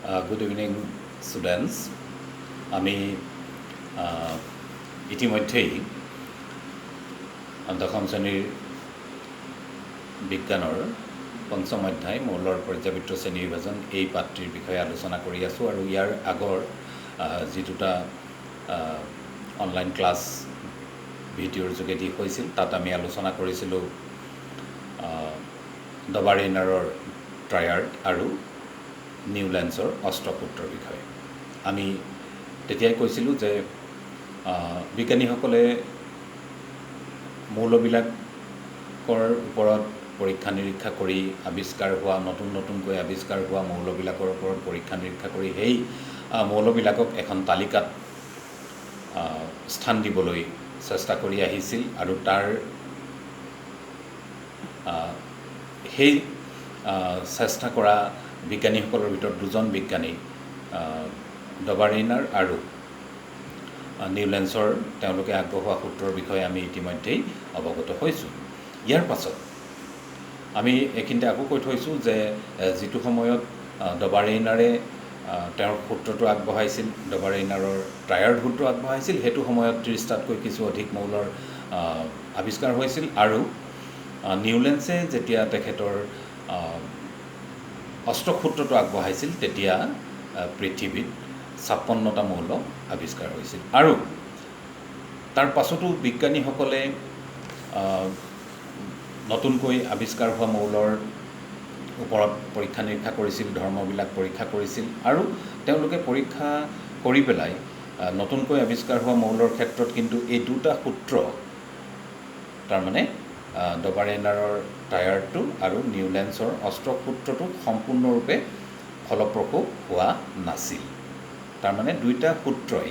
Good evening, students. আমি ইতিমধ্যেই দশম শ্ৰেণীৰ বিজ্ঞানৰ পঞ্চম অধ্যায় মৌলৰ পৰ্যাবৃত্ত শ্ৰেণী বিভাজন এই পাঠটিৰ বিষয়ে আলোচনা কৰি আছোঁ আৰু ইয়াৰ আগৰ যি দুটা অনলাইন ক্লাছ ভিডিঅ'ৰ যোগেদি হৈছিল তাত আমি আলোচনা কৰিছিলোঁ ডবাৰেইনাৰৰ ট্ৰায়াৰ্ড আৰু নিউলেন্সৰ অষ্টসূত্ৰৰ বিষয়ে। আমি তেতিয়াই কৈছিলোঁ যে বিজ্ঞানীসকলে মৌলবিলাকৰ ওপৰত পৰীক্ষা নিৰীক্ষা কৰি আৱিষ্কাৰ হোৱা নতুনকৈ আৱিষ্কাৰ হোৱা মৌলবিলাকৰ ওপৰত পৰীক্ষা নিৰীক্ষা কৰি সেই মৌলবিলাকক এখন তালিকাত স্থান দিবলৈ চেষ্টা কৰি আহিছিল আৰু তাৰ সেই চেষ্টা কৰা বিজ্ঞানীসকলৰ ভিতৰত দুজন বিজ্ঞানী ডবাৰেইনাৰ আৰু নিউলেন্সৰ তেওঁলোকে আগবঢ়োৱা সূত্ৰৰ বিষয়ে আমি ইতিমধ্যেই অৱগত হৈছোঁ। ইয়াৰ পাছত আমি এইখিনিতে আকৌ কৈ থৈছোঁ যে যিটো সময়ত ডবাৰেইনাৰে তেওঁৰ সূত্ৰটো আগবঢ়াইছিল, ডবাৰেইনাৰৰ ট্ৰায়াৰ্ড সূত্ৰ আগবঢ়াইছিল, সেইটো সময়ত 30টাতকৈ কিছু অধিক মৌলৰ আৱিষ্কাৰ হৈছিল আৰু নিউলেন্সে যেতিয়া তেখেতৰ অষ্টসূত্ৰটো আগবঢ়াইছিল তেতিয়া পৃথিৱীত 56টা মৌল আৱিষ্কাৰ হৈছিল। আৰু তাৰ পাছতো বিজ্ঞানীসকলে নতুনকৈ আৱিষ্কাৰ হোৱা মৌলৰ ওপৰত পৰীক্ষা নিৰীক্ষা কৰিছিল, ধৰ্মবিলাক পৰীক্ষা কৰিছিল আৰু তেওঁলোকে পৰীক্ষা কৰি পেলাই নতুনকৈ আৱিষ্কাৰ হোৱা মৌলৰ ক্ষেত্ৰত কিন্তু এই দুটা সূত্ৰ, তাৰমানে ডবাৰেইনাৰৰ ট্ৰায়াৰ্ডটো আৰু নিউলেন্সৰ অষ্টসূত্ৰটো সম্পূৰ্ণৰূপে ফলপ্ৰসূ হোৱা নাছিল। তাৰমানে দুইটা সূত্ৰই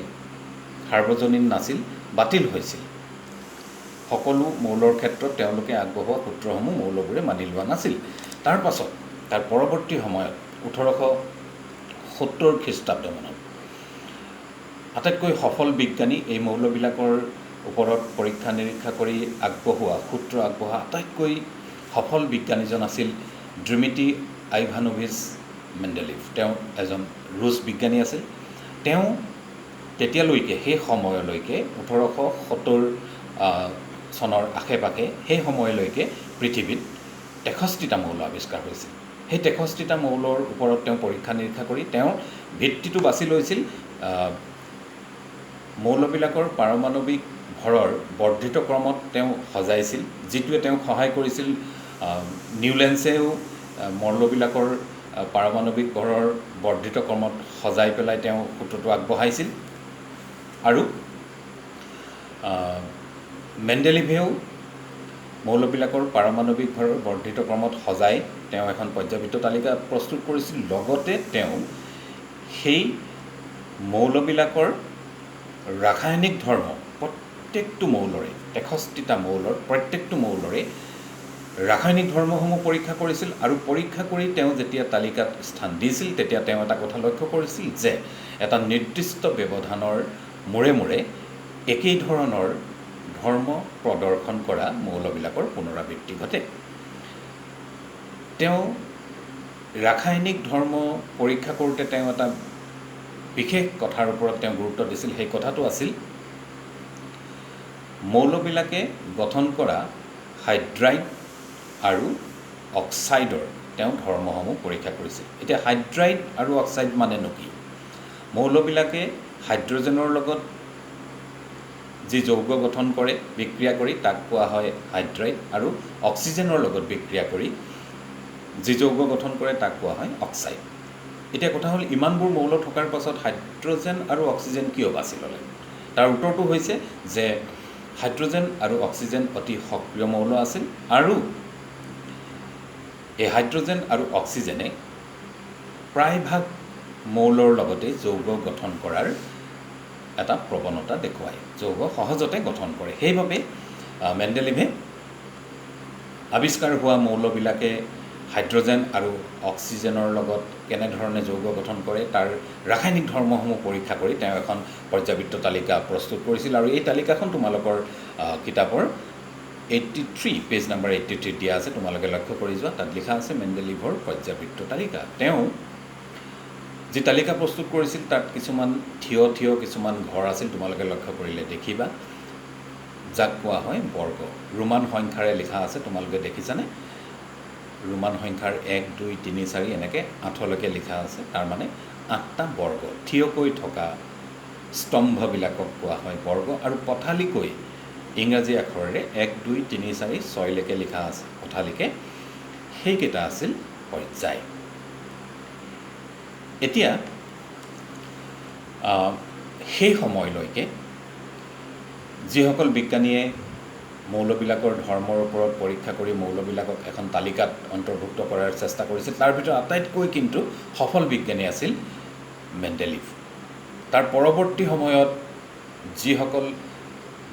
সাৰ্বজনীন নাছিল, বাতিল হৈছিল। সকলো মৌলৰ ক্ষেত্ৰত তেওঁলোকে আগবঢ়োৱা সূত্ৰসমূহ মৌলবোৰে মানি লোৱা নাছিল। তাৰ পাছত তাৰ পৰৱৰ্তী সময়ত 1870 খ্ৰীষ্টাব্দমানত আটাইতকৈ সফল বিজ্ঞানী এই মৌলবিলাকৰ ওপৰত পৰীক্ষা নিৰীক্ষা কৰি সূত্ৰ আগবঢ়োৱা আটাইতকৈ সফল বিজ্ঞানীজন আছিল ডিমিট্ৰি আইভানোভিচ মেণ্ডেলিভ। তেওঁ এজন ৰুছ বিজ্ঞানী আছিল। তেওঁ তেতিয়ালৈকে সেই সময়লৈকে 1870 চনৰ আশে পাশে সেই সময়লৈকে পৃথিৱীত 63টা মৌল আৱিষ্কাৰ হৈছিল। সেই 63টা মৌলৰ ওপৰত তেওঁ পৰীক্ষা নিৰীক্ষা কৰি তেওঁ ভিত্তিটো বাছি লৈছিল মৌলবিলাকৰ পাৰমাণৱিক ভৰৰ বৰ্ধিত ক্ৰমত তেওঁ সজাইছিল, যিটোৱে তেওঁক সহায় কৰিছিল। নিউলেন্সেও মৌলবিলাকৰ পাৰমাণৱিক ভৰৰ বৰ্ধিত ক্ৰমত সজাই পেলাই তেওঁ সূত্ৰটো আগবঢ়াইছিল আৰু মেণ্ডেলিভেও মৌলবিলাকৰ পাৰমাণৱিক ভৰৰ বৰ্ধিত ক্ৰমত সজাই তেওঁ এখন পৰ্যাবৃত্ত তালিকা প্ৰস্তুত কৰিছিল। লগতে তেওঁ সেই মৌলবিলাকৰ ৰাসায়নিক ধৰ্ম প্ৰত্যেকটো মৌলৰে 63টা মৌলৰ প্ৰত্যেকটো মৌলৰে ৰাসায়নিক ধৰ্মসমূহ পৰীক্ষা কৰিছিল আৰু পৰীক্ষা কৰি তেওঁ যেতিয়া তালিকাত স্থান দিছিল তেতিয়া তেওঁ এটা কথা লক্ষ্য কৰিছিল যে এটা নিৰ্দিষ্ট ব্যৱধানৰ মূৰে মূৰে একেই ধৰণৰ ধৰ্ম প্ৰদৰ্শন কৰা মৌলবিলাকৰ পুনৰাবৃত্তি ঘটে। তেওঁ ৰাসায়নিক ধৰ্ম পৰীক্ষা কৰোঁতে তেওঁ এটা বিশেষ কথাৰ ওপৰত তেওঁ গুৰুত্ব দিছিল। সেই কথাটো আছিল মৌলবিলাকে গঠন কৰা হাইড্ৰাইড আৰু অক্সাইডৰ তেওঁ ধৰ্মসমূহ পৰীক্ষা কৰিছিল। এতিয়া হাইড্ৰাইড আৰু অক্সাইড মানেনো কি? মৌলবিলাকে হাইড্ৰজেনৰ লগত যি যৌগ গঠন কৰে, বিক্ৰিয়া কৰি তাক কোৱা হয় হাইড্ৰাইড, আৰু অক্সিজেনৰ লগত বিক্ৰিয়া কৰি যি যৌগ গঠন কৰে তাক কোৱা হয় অক্সাইড। এতিয়া কথা হ'ল ইমানবোৰ মৌল থকাৰ পাছত হাইড্ৰজেন আৰু অক্সিজেন কিয় বাছি ল'লে? তাৰ উত্তৰটো হৈছে যে হাইড্ৰজেন আৰু অক্সিজেন অতি সক্ৰিয় মৌল আছিল আৰু এই হাইড্ৰজেন আৰু অক্সিজেনে প্ৰায়ভাগ মৌলৰ লগতে যৌগ গঠন কৰাৰ এটা প্ৰৱণতা দেখুৱায়, যৌগ সহজতে গঠন কৰে। সেইবাবে মেণ্ডেলিভে আৱিষ্কাৰ হোৱা মৌলবিলাকে হাইড্ৰজেন আৰু অক্সিজেনৰ লগত কেনেধৰণে যৌগ গঠন কৰে তাৰ ৰাসায়নিক ধৰ্মসমূহ পৰীক্ষা কৰি তেওঁ এখন পৰ্যাবৃত্ত তালিকা প্ৰস্তুত কৰিছিল। আৰু এই তালিকাখন তোমালোকৰ কিতাপৰ 83 পেজ নম্বৰ 83 দিয়া আছে, তোমালোকে লক্ষ্য কৰি যোৱা। তাত লিখা আছে মেণ্ডেলিভৰ পৰ্যাবৃত্ত তালিকা। তেওঁ যি তালিকা প্ৰস্তুত কৰিছিল তাত কিছুমান থিয় কিছুমান ঘৰ আছিল, তোমালোকে লক্ষ্য কৰিলে দেখিবা, যাক কোৱা হয় বৰ্গ। ৰোমান সংখ্যাৰে লিখা আছে, তোমালোকে দেখিছানে? ৰোমান সংখ্যাৰ 1 2 3 4 এনেকৈ 8লৈকে লিখা আছে, তাৰ মানে 8টা বৰ্গ। থিয়কৈ থকা স্তম্ভবিলাকক কোৱা হয় বৰ্গ, আৰু পথালিকৈ ইংৰাজী আখৰেৰে 1 2 3 4 6লৈকে লিখা আছে পথালিকে, সেইকেইটা আছিল পৰ্যায়। এতিয়া সেই সময়লৈকে যিসকল বিজ্ঞানীয়ে মৌলবিলাকৰ ধৰ্মৰ ওপৰত পৰীক্ষা কৰি মৌলবিলাকক এখন তালিকাত অন্তৰ্ভুক্ত কৰাৰ চেষ্টা কৰিছিল, তাৰ ভিতৰত আটাইতকৈ কিন্তু সফল বিজ্ঞানী আছিল মেণ্ডেলিভ। তাৰ পৰৱৰ্তী সময়ত যিসকল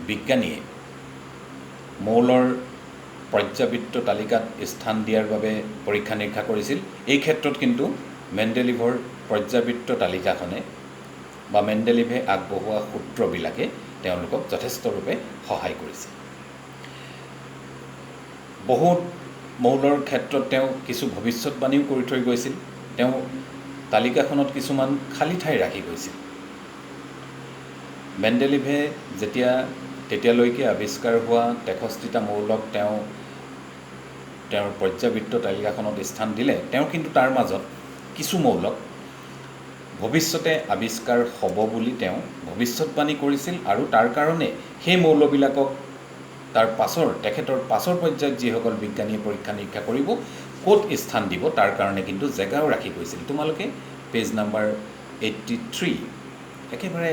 বিজ্ঞানীয়ে মৌলৰ পৰ্যাবৃত্ত তালিকাত স্থান দিয়াৰ বাবে পৰীক্ষা নিৰীক্ষা কৰিছিল, এই ক্ষেত্ৰত কিন্তু মেণ্ডেলিভৰ পৰ্যাবৃত্ত তালিকাখনে বা মেণ্ডেলিভে আগবঢ়োৱা সূত্ৰবিলাকে তেওঁলোকক যথেষ্টৰূপে সহায় কৰিছে। বহুত মৌলৰ ক্ষেত্ৰত তেওঁ কিছু ভৱিষ্যতবাণীও কৰি থৈ গৈছিল। তেওঁ তালিকাখনত কিছুমান খালী ঠাই ৰাখি গৈছিল। মেণ্ডেলিভে তেতিয়ালৈকে আৱিষ্কাৰ হোৱা 63টা মৌলক তেওঁৰ পৰ্যাবৃত্ত তালিকাখনত স্থান দিলে, তেওঁ কিন্তু তাৰ মাজত কিছু মৌলক ভৱিষ্যতে আৱিষ্কাৰ হ'ব বুলি তেওঁ ভৱিষ্যতবাণী কৰিছিল, আৰু তাৰ কাৰণে সেই মৌলবিলাকক তেখেতৰ পাছৰ পৰ্যায়ত যিসকল বিজ্ঞানীয়ে পৰীক্ষা নিৰীক্ষা কৰিব ক'ত স্থান দিব তাৰ কাৰণে কিন্তু জেগাও ৰাখি গৈছিল। তোমালোকে পেজ নম্বৰ 83 একেবাৰে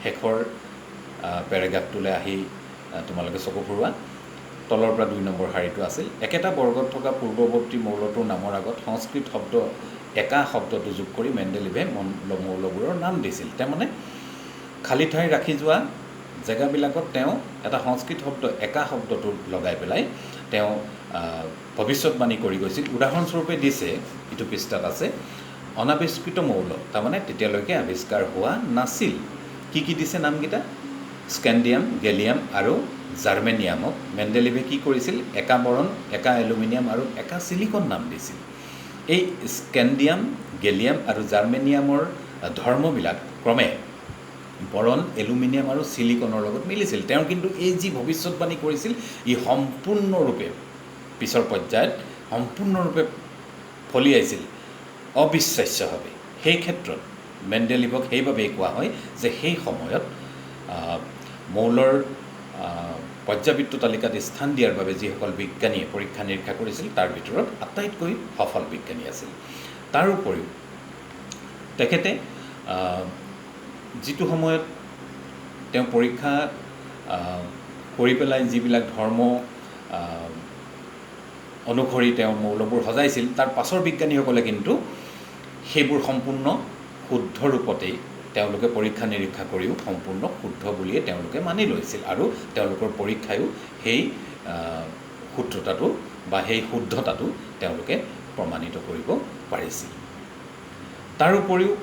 শেষৰ পেৰাগ্ৰাফটোলৈ আহি তোমালোকে চকু ফুৰোৱা। তলৰ পৰা 2 নম্বৰ শাৰীটো আছিল, একেটা বৰ্গত থকা পূৰ্বৱৰ্তী মৌলটোৰ নামৰ আগত সংস্কৃত শব্দ একা শব্দটো যোগ কৰি মেণ্ডেলিভে মৌলবোৰৰ নাম দিছিল। তাৰমানে খালী ঠাই ৰাখি যোৱা জেগাবিলাকত তেওঁ এটা সংস্কৃত শব্দ একা শব্দটো লগাই পেলাই তেওঁ ভৱিষ্যতবাণী কৰি গৈছিল। উদাহৰণস্বৰূপে দিছে, ইটো পৃষ্ঠাত আছে, অনাৱিষ্কৃত মৌল, তাৰমানে তেতিয়ালৈকে আৱিষ্কাৰ হোৱা নাছিল। কি দিছে নামকেইটা? স্কেণ্ডিয়াম, গেলিয়াম আৰু জাৰ্মেনিয়ামক মেণ্ডেলিভে কি কৰিছিল? একা বৰণ, একা এলুমিনিয়াম আৰু একা চিলিকন নাম দিছিল। এই স্কেণ্ডিয়াম, গেলিয়াম আৰু জাৰ্মেনিয়ামৰ ধৰ্মবিলাক ক্ৰমে বৰণ, এলুমিনিয়াম আৰু চিলিকনৰ লগত মিলিছিল। তেওঁ কিন্তু এই যি ভৱিষ্যতবাণী কৰিছিল ই সম্পূৰ্ণৰূপে পিছৰ পৰ্যায়ত সম্পূৰ্ণৰূপে ফলিয়াইছিল অবিশ্বাস্যভাৱে। সেই ক্ষেত্ৰত মেণ্ডেলিভক সেইবাবেই কোৱা হয় যে সেই সময়ত মৌলৰ পৰ্যাবৃত্ত তালিকাত স্থান দিয়াৰ বাবে যিসকল বিজ্ঞানীয়ে পৰীক্ষা নিৰীক্ষা কৰিছিল তাৰ ভিতৰত আটাইতকৈ সফল বিজ্ঞানী আছিল। তাৰ উপৰিও তেখেতে যিটো সময়ত তেওঁ পৰীক্ষা কৰি পেলাই যিবিলাক ধৰ্ম অনুসৰি তেওঁ মৌলবোৰ সজাইছিল, তাৰ পাছৰ বিজ্ঞানীসকলে কিন্তু সেইবোৰ সম্পূৰ্ণ শুদ্ধ ৰূপতেই তেওঁলোকে পৰীক্ষা নিৰীক্ষা কৰিও সম্পূৰ্ণ শুদ্ধ বুলিয়ে তেওঁলোকে মানি লৈছিল, আৰু তেওঁলোকৰ পৰীক্ষায়ো সেই শুদ্ধতাটো বা সেই শুদ্ধতাটো তেওঁলোকে প্ৰমাণিত কৰিব পাৰিছিল। তাৰ উপৰিও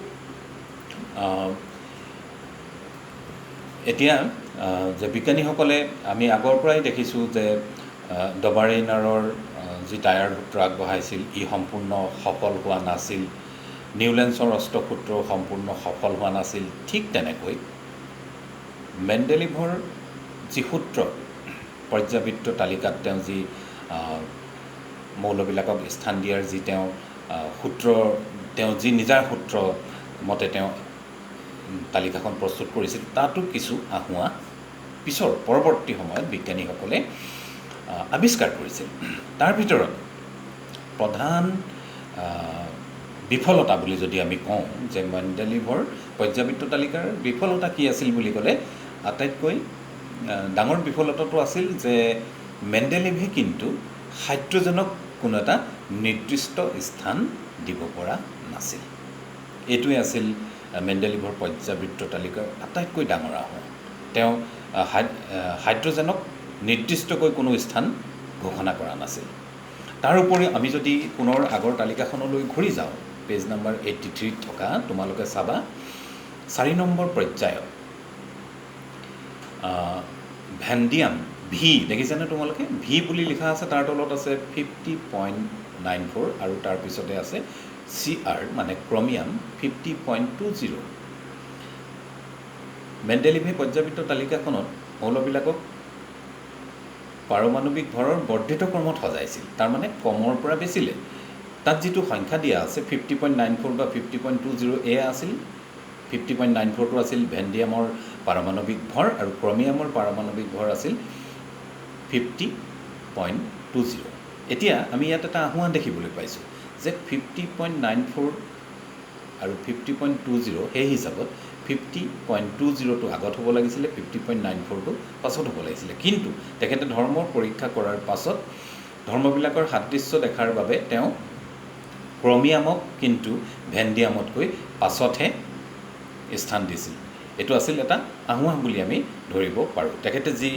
এতিয়া যে বিজ্ঞানীসকলে আমি আগৰ পৰাই দেখিছোঁ যে ডবাৰেইনাৰৰ যি টায়াৰ সূত্ৰ আগবঢ়াইছিল ই সম্পূৰ্ণ সফল হোৱা নাছিল, নিউলেন্সৰ অষ্টসূত্ৰ সম্পূৰ্ণ সফল হোৱা নাছিল। ঠিক তেনেকৈ মেণ্ডেলিভৰ যি সূত্ৰ পৰ্যাবৃত্ত তালিকাত তেওঁ যি মৌলবিলাকক স্থান দিয়াৰ যি তেওঁ সূত্ৰ, তেওঁ যি নিজাৰ সূত্ৰ মতে তেওঁ তালিকাখন প্ৰস্তুত কৰিছিল, তাতো কিছু আহুৱা পিছৰ পৰৱৰ্তী সময়ত বিজ্ঞানীসকলে আৱিষ্কাৰ কৰিছিল। তাৰ ভিতৰত প্ৰধান বিফলতা বুলি যদি আমি কওঁ যে মেণ্ডেলিভৰ পৰ্যাবৃত্ত তালিকাৰ বিফলতা কি আছিল বুলি ক'লে, আটাইতকৈ ডাঙৰ বিফলতাটো আছিল যে মেণ্ডেলিভে কিন্তু হাইড্ৰজেনক কোনো এটা নিৰ্দিষ্ট স্থান দিব পৰা নাছিল। এইটোৱে আছিল মেণ্ডেলিভৰ পৰ্যাবৃত্ত তালিকাৰ আটাইতকৈ ডাঙৰ আহ্বান। তেওঁ হাইড্ৰজেনক নিৰ্দিষ্টকৈ কোনো স্থান ঘোষণা কৰা নাছিল। তাৰোপৰি আমি যদি পুনৰ আগৰ তালিকাখনলৈ ঘূৰি যাওঁ, পেজ নম্বৰ 83 থকা তোমালোকে চাবা 4 নম্বৰ পৰ্যায়ত ভেণ্ডিয়াম ভি দেখিছেনে তোমালোকে? ভি বুলি লিখা আছে, তাৰ তলত আছে 50.94 আৰু তাৰপিছতে আছে CR মানে ক্ৰমিয়াম 50.20। মেণ্ডেলিভে পৰ্যাবৃত্ত তালিকাখনত মৌলবিলাকক পাৰমাণৱিক ভৰৰ বৰ্ধিত ক্ৰমত সজাইছিল, তাৰমানে কমৰ পৰা বেছিলৈ। তাত যিটো সংখ্যা দিয়া আছে 50.94 বা 50.20, এয়া আছিল 50.94টো আছিল ভেণ্ডিয়ামৰ পাৰমাণৱিক ভৰ আৰু ক্ৰমিয়ামৰ পাৰমাণৱিক ভৰ আছিল 50.20। এতিয়া আমি ইয়াত এটা আহ্বান দেখিবলৈ পাইছোঁ যে 50.94 আৰু 50.20 সেই হিচাপত 50.20টো আগত হ'ব লাগিছিলে, 50.94টো পাছত হ'ব লাগিছিলে। কিন্তু তেখেতে ধৰ্মৰ পৰীক্ষা কৰাৰ পাছত ধৰ্মবিলাকৰ সাদৃশ্য দেখাৰ বাবে তেওঁ ক্ৰমিয়ামক কিন্তু ভেণ্ডিয়ামতকৈ পাছতহে স্থান দিছিল। এইটো আছিল এটা আহ্বান বুলি আমি ধৰিব পাৰোঁ। তেখেতে যি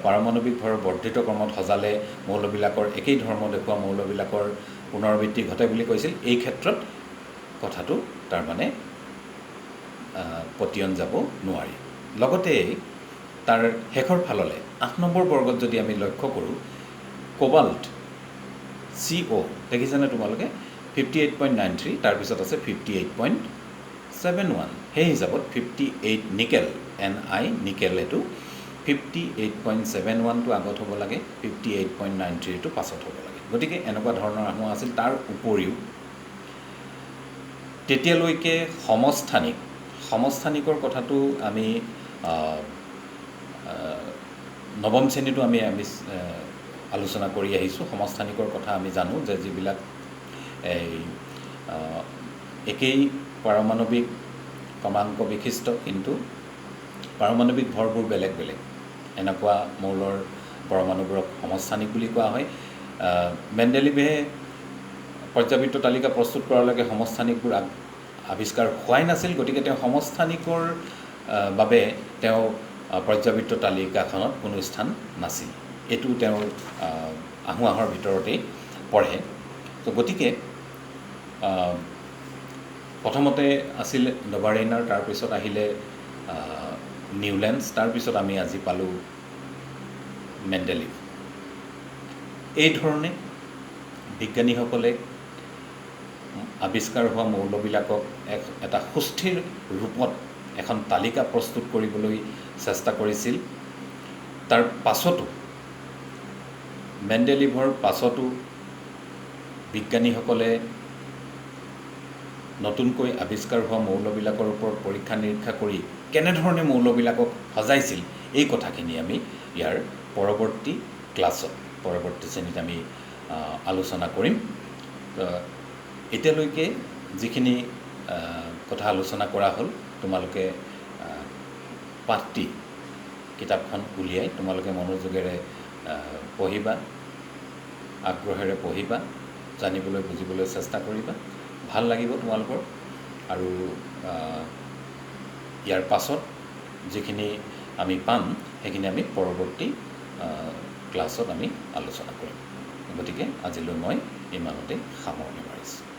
পাৰমাণৱিক ভৰৰ বৰ্ধিত ক্ৰমত সজালে, মৌলবিলাকৰ একেই ধৰ্ম দেখুওৱা মৌলবিলাকৰ পুনৰাবৃত্তি ঘটে বুলি কৈছিল, এই ক্ষেত্ৰত কথাটো তাৰমানে পতিয়ন যাব নোৱাৰি। লগতে তাৰ শেষৰ ফাললৈ 8 নম্বৰ বৰ্গত যদি আমি লক্ষ্য কৰোঁ, কোবাল্ট CO দেখিছেনে তোমালোকে 58.93, তাৰপিছত আছে 58.71। সেই হিচাপত 58 নিকেল Ni নিকেল এইটো 58.71টো আগত হ'ব লাগে, 58.93টো পাছত হ'ব লাগে। গতিকে এনেকুৱা ধৰণৰ আহ্বান আছিল। তাৰ উপৰিও তেতিয়ালৈকে সমস্থানিকৰ কথাটো আমি নৱম শ্ৰেণীতো আমি আলোচনা কৰি আহিছোঁ। সমস্থানিকৰ কথা আমি জানো যে যিবিলাক একেই পাৰমাণৱিক ক্ৰমাংক বিশিষ্ট কিন্তু পাৰমাণৱিক ভৰবোৰ বেলেগ বেলেগ, এনেকুৱা মৌলৰ পৰমাণুবোৰক সমস্থানিক বুলি কোৱা হয়। মেণ্ডেলিভে পৰ্যাবৃত্ত তালিকা প্ৰস্তুত কৰালৈকে সমস্থানিকবোৰ আৱিষ্কাৰ হোৱাই নাছিল। গতিকে তেওঁ সমস্থানিকৰ বাবে তেওঁ পৰ্যাবৃত্ত তালিকাখনত কোনো স্থান নাছিল। এইটো তেওঁৰ আহ্বানৰ ভিতৰতেই পঢ়ে। তো গতিকে প্ৰথমতে আছিল নভাৰেইনাৰ, তাৰপিছত আহিলে নিউলেন্স, তাৰপিছত আমি আজি পালোঁ মেণ্ডেলিভ। এই ধৰণে বিজ্ঞানীসকলে আৱিষ্কাৰ হোৱা মৌলবিলাকক এটা সুস্থিৰ ৰূপত এখন তালিকা প্ৰস্তুত কৰিবলৈ চেষ্টা কৰিছিল। তাৰ পাছতো মেণ্ডেলিভৰ পাছতো বিজ্ঞানীসকলে নতুনকৈ আৱিষ্কাৰ হোৱা মৌলবিলাকৰ ওপৰত পৰীক্ষা নিৰীক্ষা কৰি কেনেধৰণে মৌলবিলাকক সজাইছিল, এই কথাখিনি আমি ইয়াৰ পৰৱৰ্তী ক্লাছত, পৰৱৰ্তী শ্ৰেণীত আমি আলোচনা কৰিম। এতিয়ালৈকে যিখিনি কথা আলোচনা কৰা হ'ল, তোমালোকে পাঠটি কিতাপখন উলিয়াই তোমালোকে মনোযোগেৰে পঢ়িবা, আগ্ৰহেৰে পঢ়িবা, জানিবলৈ বুজিবলৈ চেষ্টা কৰিবা। ভাল লাগিব তোমালোকৰ। আৰু ইয়াৰ পাছত যিখিনি আমি পাম সেইখিনি আমি পৰৱৰ্তী ক্লাছত আমি আলোচনা কৰিম। গতিকে আজিলৈ মই ইমানতে সামৰণি মাৰিছোঁ।